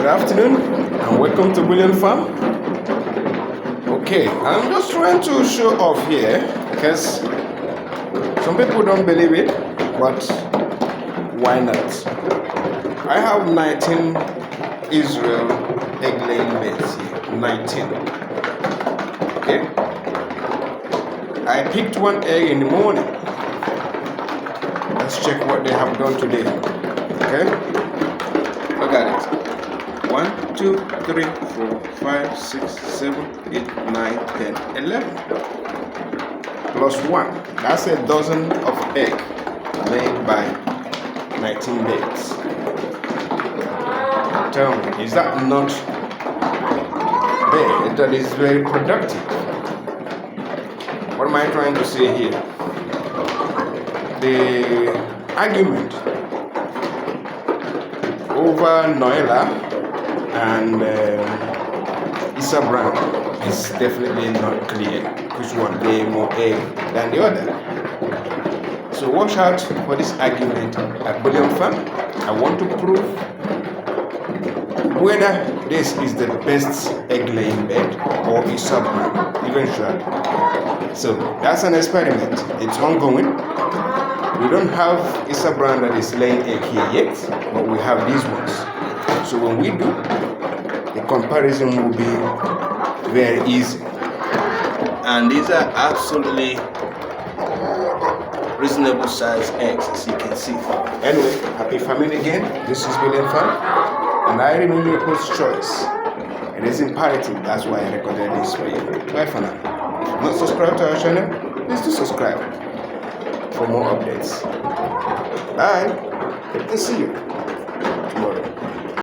Good afternoon and welcome to Bullion Farm. Okay, I'm just trying to show off here because some people don't believe it, but why not? I have 19 Israel egg laying beds here. 19. Okay, I picked one egg in the morning. Let's check what they have done today. Okay, look at it. 1, 2, 3, 4, 5, 6, 7, 8, 9, 10, 11. Plus 1. That's a dozen of egg laid by 19 beds. Tell me, is that not bed that is very productive? What am I trying to say here? The argument over Noella and Issa Brown is definitely not clear which one lay more egg than the other. So watch out for this argument at Bullion Farm. I want to prove whether this is the best egg laying bed or Issa Brown eventually. So that's an experiment. It's ongoing. We don't have Issa Brown that is laying egg here yet, but we have these ones. So when we do, the comparison will be very easy. And these are absolutely reasonable size eggs, as you can see. Anyway, happy farming again. This is Bullion Farm, and I remain your host choice. It is imperative, that's why I recorded this for you. Bye for now. If you're not subscribed to our channel, please do subscribe for more updates. Bye. Good to see you.